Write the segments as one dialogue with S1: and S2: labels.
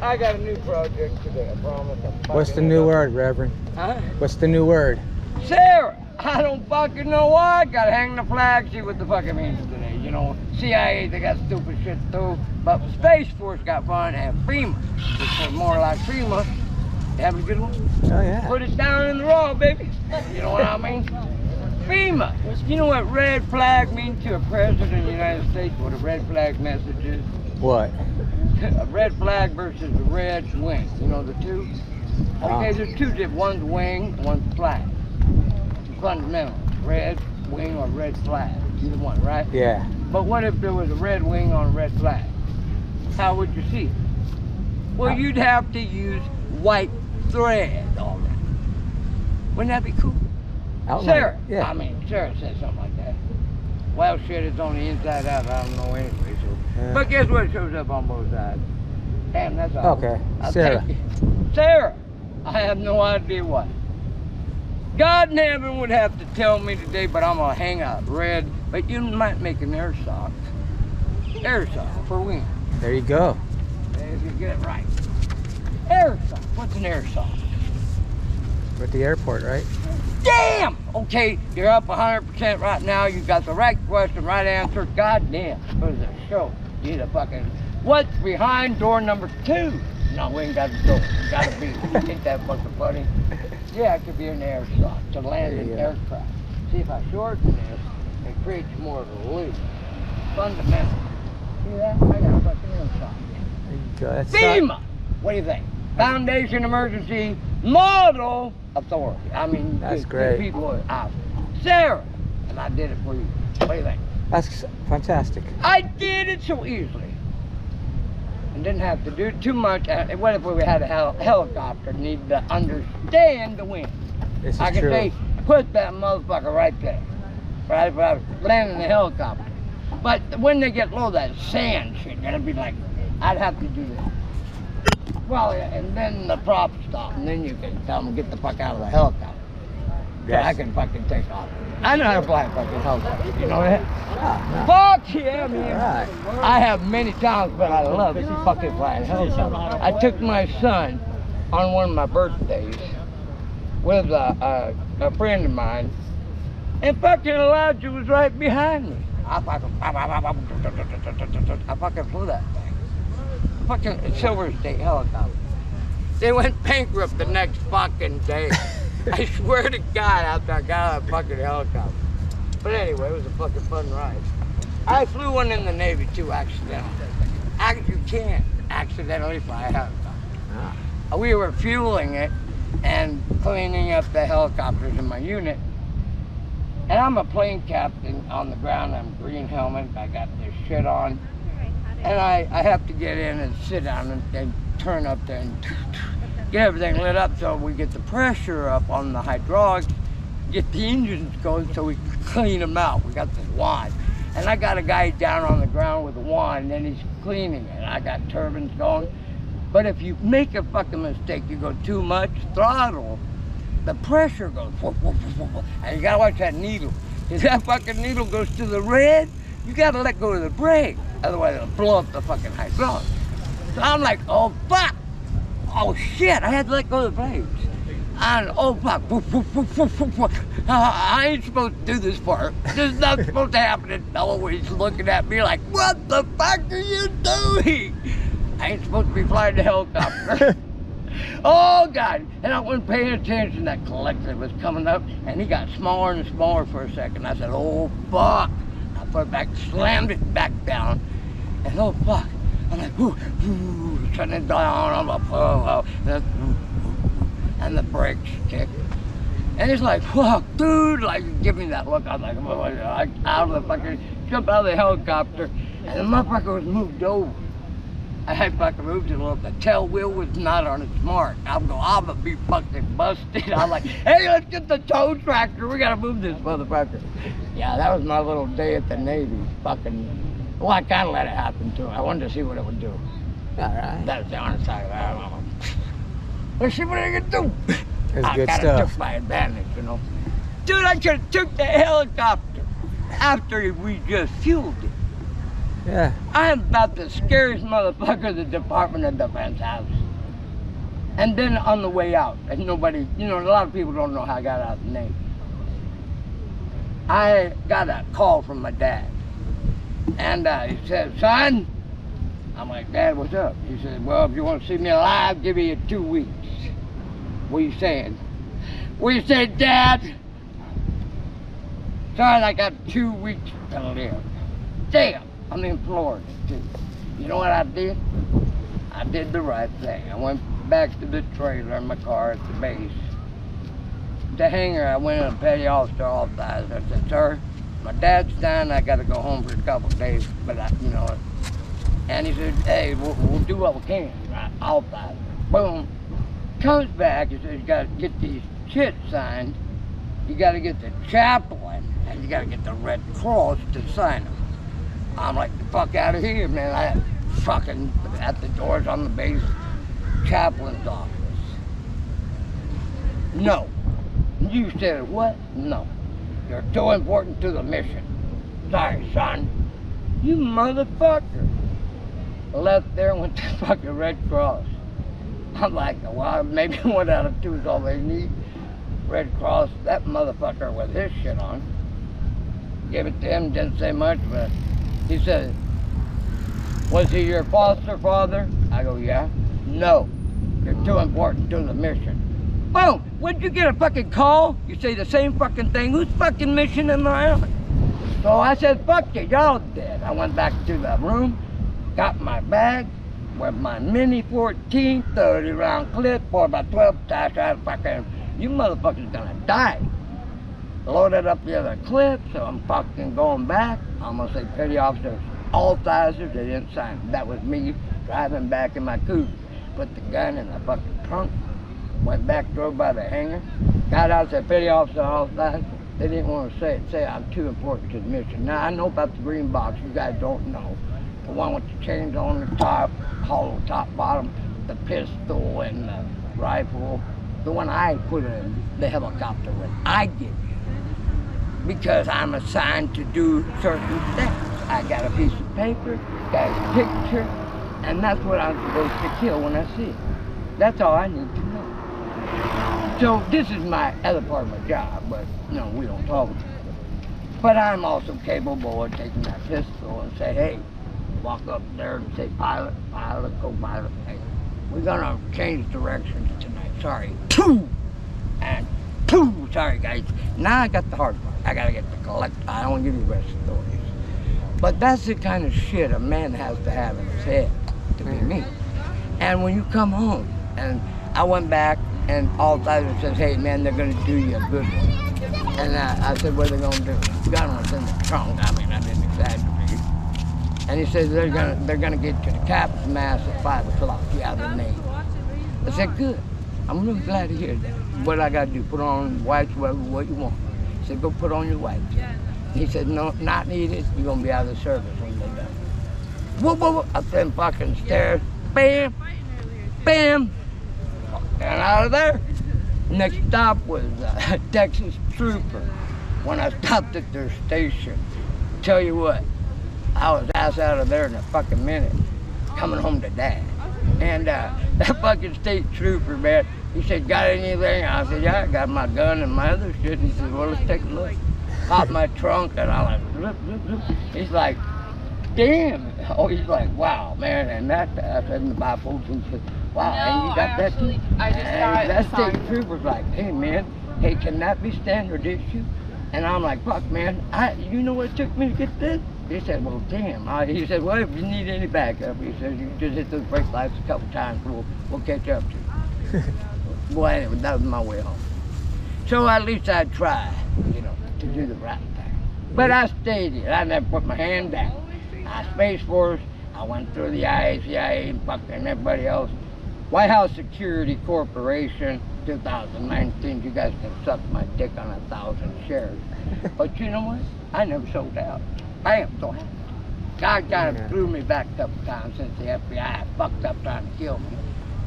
S1: I got a new project today, I promise.
S2: What's the new word, Reverend?
S1: Huh?
S2: What's the new word?
S1: Sarah! I don't fucking know why. Gotta hang the flag, see what the fuck it means today. You know, CIA, they got stupid shit too. But Space Force got fun, and FEMA, which is more like FEMA. You having a good one?
S2: Oh, yeah.
S1: Put it down in the raw, baby. You know what I mean? FEMA. You know what red flag means to a president of the United States? What a red flag message is?
S2: What?
S1: A red flag versus a red wing. You know the two? Okay, there's two different. One's wing, one's flag. Fundamental. Red wing or red flag. Either one, right?
S2: Yeah.
S1: But what if there was a red wing on a red flag? How would you see it? Well, you'd have to use white thread on it. Wouldn't that be cool? Sarah,
S2: yeah.
S1: I mean, Sarah said something like that. Well, shit, it's on the inside out. I don't know anyway. So, but guess what? It shows up on both sides. Damn, that's all.
S2: Okay,
S1: I'll
S2: Sarah.
S1: take it. Sarah, I have no idea what. God in heaven would have to tell me today, but I'm gonna hang out red. But you might make an air sock. Air sock for wing.
S2: There you go.
S1: If you get it right. Air sock. What's an air sock?
S2: We're at the airport, right?
S1: Damn! Okay, you're up 100% right now. You got the right question, right answer. God damn. What is that show? You need a fucking... What's behind door number 2? No, we ain't got the door. Gotta be. Ain't that fucking funny? Yeah, it could be an air sock to land an aircraft. See, if I shorten this, it creates more of a loop. Fundamental. See that? I got a fucking air sock.
S2: There you go. That's
S1: FEMA! What do you think? Foundation Emergency Model Authority. I mean,
S2: that's
S1: the
S2: great.
S1: People are out. Sarah, and I did it for you. What do you think?
S2: That's fantastic.
S1: I did it so easily. And didn't have to do too much. What if we had a helicopter need to understand the wind?
S2: This is
S1: I could
S2: true.
S1: say, put that motherfucker right there. Right, landing the helicopter. But when they get low, that sand shit, it'd be like, I'd have to do that. Well, and then the props stop, and then you can tell them get the fuck out of the helicopter.
S2: Yes.
S1: So I can fucking take off. I know how to fly a fucking helicopter, you know that?
S2: Ah, no.
S1: Fuck yeah, man.
S2: Right.
S1: I have many times, but I love fucking flying helicopter. I took my son on one of my birthdays with a friend of mine, and fucking Elijah was right behind me. I fucking flew that thing. Fucking Silver State helicopter. They went bankrupt the next fucking day. I swear to God, after I got out of that fucking helicopter. But anyway, it was a fucking fun ride. I flew one in the Navy too, accidentally. You can't accidentally fly a helicopter. We were fueling it and cleaning up the helicopters in my unit. And I'm a plane captain on the ground. I'm green helmet. I got this shit on. And I have to get in and sit down and turn up there and get everything lit up so we get the pressure up on the hydraulics, get the engines going so we can clean them out. We got this wand. And I got a guy down on the ground with a wand and he's cleaning it. I got turbines going. But if you make a fucking mistake, you go too much throttle, the pressure goes, whoop, whoop, whoop, whoop, and you gotta watch that needle. If that fucking needle goes to the red, you gotta let go of the brake. Otherwise it'll blow up the fucking hydraulic. So I'm like, oh fuck, oh shit, I had to let go of the brakes. And oh fuck, woof, woof, woof, woof, woof, woof. I ain't supposed to do this part. This is not supposed to happen. And always looking at me like, what the fuck are you doing? I ain't supposed to be flying the helicopter. Oh God, and I wasn't paying attention. That collector was coming up and he got smaller and smaller for a second. I said, oh fuck. I put it back, slammed it back down, and oh fuck. I'm like, whoo, whoo, shutting it down. I'm like, oh, and the brakes kick. And he's like, fuck, dude, like, give me that look. I was like, oh, out of the fucking, jump out of the helicopter, and the motherfucker was moved over. I had fucking moved it a little. The tail wheel was not on its mark. I'm gonna be fucking busted. I'm like, hey, let's get the tow tractor. We gotta move this motherfucker. Yeah, that was my little day at the Navy. Fucking, well, I kind of let it happen too. I wanted to see what it would do.
S2: All right.
S1: That was the honest side of that. Let's see what I can do.
S2: That's good
S1: I
S2: stuff.
S1: took my advantage, you know. Dude, I could have took the helicopter after we just fueled it.
S2: Yeah.
S1: I am about the scariest motherfucker the Department of Defense has. And then on the way out, and nobody, you know, a lot of people don't know how I got out of the Navy. I got a call from my dad. And he said, son, I'm like, Dad, what's up? He said, well, if you want to see me alive, give me 2 weeks. What are you saying? We said, Dad, son, I got 2 weeks to live. Damn, I'm in Florida, too. You know what I did? I did the right thing. I went back to the trailer in my car at the base. The hangar, I went in a petty officer all sides. I said, sir, my dad's dying, I gotta go home for a couple of days, but I, you know, and he said, hey, we'll do what we can, right? All sides. Boom. Comes back, he says, you gotta get these shit signed, you gotta get the chaplain, and you gotta get the Red Cross to sign them. I'm like, the fuck out of here, man. I fucking at the doors on the base, chaplain's office. No. You said what? No. You're too important to the mission. Sorry, son. You motherfucker. Left there and went to fucking Red Cross. I'm like, well, maybe 1 out of 2 is all they need. Red Cross, that motherfucker with his shit on. Gave it to him, didn't say much, but he said, was he your foster father? I go, yeah. No, you're too important to the mission. Boom, when'd you get a fucking call? You say the same fucking thing. Whose fucking mission am I on? So I said, fuck you, y'all dead. I went back to the room, got my bag with my mini 14 30 round clip for about 12 times. I fucking, you motherfuckers gonna die. Loaded up the other clip, so I'm fucking going back. I'm gonna say petty officers, all sizes, they didn't sign. That was me driving back in my coupe. Put the gun in the fucking trunk, went back, drove by the hangar, got out, said petty officer, all sizes. They didn't want to say I'm too important to the mission. Now I know about the green box, you guys don't know. The one with the chains on the top, hollow top bottom, the pistol and the rifle. The one I put in the helicopter when I get here. Because I'm assigned to do certain things. I got a piece of paper, got a picture, and that's what I'm supposed to kill when I see it. That's all I need to know. So this is my other part of my job, but no, we don't talk about it. But I'm also capable of taking that pistol and say, hey, walk up there and say, pilot, co-pilot, hey, we're gonna change directions tonight, sorry. And sorry guys. Now I got the hard part. I gotta get the collect. I don't give you the rest of the stories. But that's the kind of shit a man has to have in his head to be me. And when you come home, and I went back and all sides says, hey man, they're gonna do you a good one. And I said, what are they gonna do? The gun was in the trunk. I mean, I didn't exaggerate. And he says, they're gonna get to the captain's mast at 5 o'clock. Yeah, the name. I said, good. I'm really glad to hear that. What I gotta do, put on whites, what you want. He said, go put on your whites. He said, no, not needed. You're gonna be out of the service when they're done. Whoop, whoop, whoop, up them fucking stairs. Bam, bam, and out of there. Next stop was a Texas trooper. When I stopped at their station, tell you what, I was ass out of there in a fucking minute, coming home to Dad. And that fucking state trooper, man, he said, got anything? I said, yeah, I got my gun and my other shit. He said, well, let's take a look. Popped my trunk and I like, look. He's like, damn. Oh, he's like, wow, man. And that, I said in the Bible, he said, wow, no, and you got that too?
S3: I just got
S1: that state trooper's like, hey, man, hey, can that be standard issue? And I'm like, fuck, man, you know what it took me to get this? He said, well, damn. He said, well, if you need any backup, he said, you just hit those brake lights a couple times, we'll catch up to you. Well, anyway, that was my way home. So at least I tried, you know, to do the right thing. But I stayed here. I never put my hand down. Space Force, I went through the IACIA and fucking everybody else. White House Security Corporation, 2019, you guys can suck my dick on 1,000 shares. But you know what? I never sold out. I am so happy. God kind of threw me back a couple times since the FBI fucked up trying to kill me.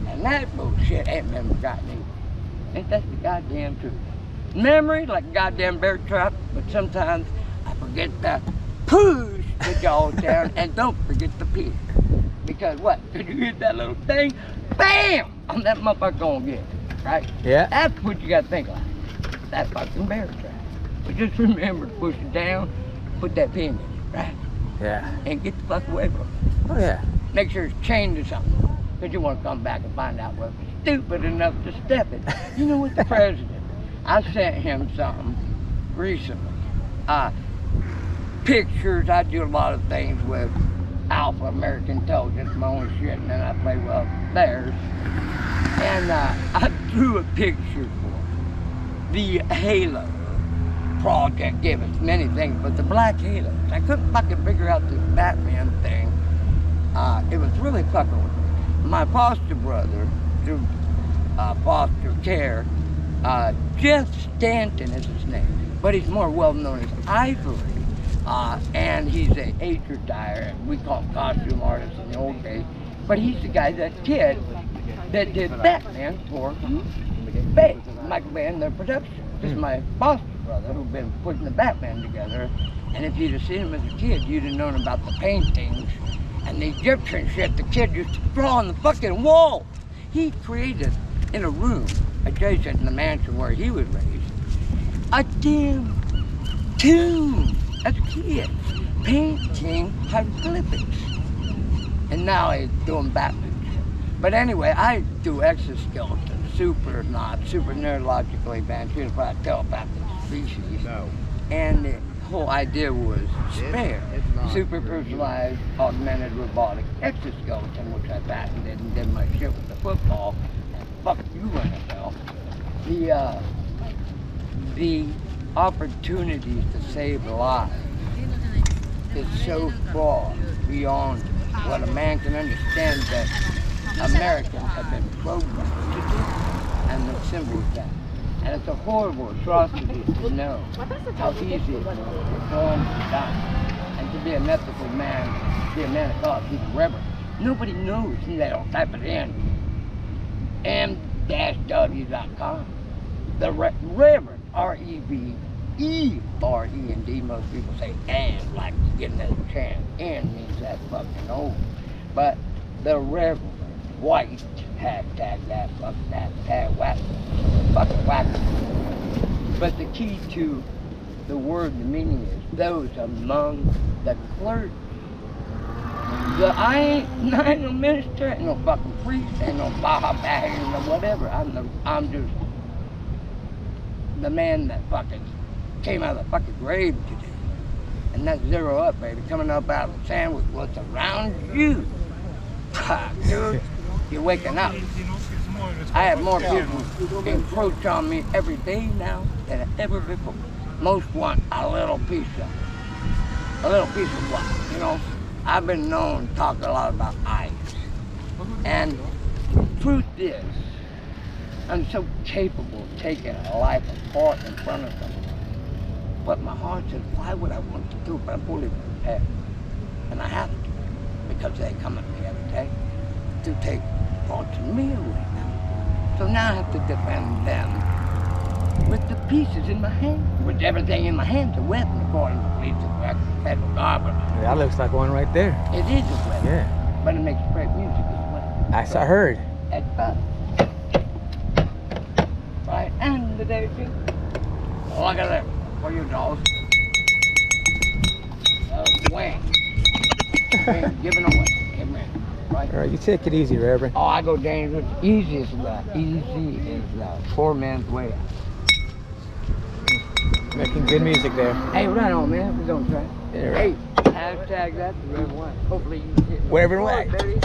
S1: And that bullshit ain't never got me. Ain't that the goddamn truth? Memory like a goddamn bear trap, but sometimes I forget that push Get you all down, and don't forget the pig. Because what? Could you hit that little thing? Bam! On that motherfucker gonna get it, right?
S2: Yeah.
S1: That's what you gotta think like. That fucking bear trap. But just remember to push it down, put that pin in it, right?
S2: Yeah.
S1: And get the fuck away from it.
S2: Oh yeah.
S1: Make sure it's chained to something. Because you want to come back and find out whether it's stupid enough to step it. You know what, the president, I sent him something recently. Pictures, I do a lot of things with Alpha American Intelligence, my own shit, and then I play well theirs. And I drew a picture for the Halo project. Gave us many things, but the black halos. I couldn't fucking figure out this Batman thing. It was really fucking with me. My foster brother, through foster care, Jeff Stanton is his name, but he's more well known as Ivory. And he's an age dyer, and we call him costume artists in the old days. But he's the guy, that kid, that did Batman for Bay, Michael Bay and their production. This is my foster brother who's been putting the Batman together. And if you'd have seen him as a kid, you'd have known about the paintings and the Egyptian shit the kid used to draw on the fucking wall. He created, in a room adjacent to the mansion where he was raised, a damn tomb as a kid, painting hieroglyphics. And now he's doing Batman shit. But anyway, I do exoskeletons, super neurologically advanced, unified telepathic species.
S3: No.
S1: And the whole idea was spare, super personalized, augmented robotic exoskeleton, which I patented and did my shit with the football. And fuck you, NFL. The opportunities to save lives is so far beyond what a man can understand that Americans have been programmed to do, and the symbol is that. And it's a horrible atrocity to know how easy it is to go on to die. And to be an ethical man, be a man of God, be a reverend. Nobody knows, and they don't type it in. m-w.com. The Reverend, R-E-V-E-R-E-N-D. Most people say and, like getting that chant. And means that fucking old. But the Reverend White, hashtag that, fuck that, tag whack, fucking whack. But the key to the word, the meaning is those among the clergy. I ain't no minister, ain't no fucking priest, ain't no Baha bag, ain't no whatever. I'm just the man that fucking came out of the fucking grave today. And that's zero up, baby, coming up out of the sand with what's around you. Dude, you're waking up. I have more people encroach on me every day now than ever before. Most want a little piece of what, you know? I've been known to talk a lot about ice. And truth is, I'm so capable of taking a life apart in front of them. But my heart says, why would I want to do it? But I'm fully prepared. And I have to, because they come at me every day to take parts of me away now. So now I have to defend them with the pieces in my hand. With everything in my hand, a weapon, according to police and federal government.
S2: That looks like one right there.
S1: It is a weapon.
S2: Yeah.
S1: But it makes great music as well.
S2: I heard.
S1: At best. Right, and the day too. Look at that. For you dogs. Wang. Giving away. Amen. Right?
S2: All right, you take it easy, Reverend.
S1: Oh, I go dangerous. Easy is the 4 man's way out.
S2: Making good music there.
S1: Hey, right on, man. We're gonna try.
S2: Yeah, right.
S1: Hey, hashtag that the Reverend White. Hopefully you can hit
S2: Reverend White.
S1: baby.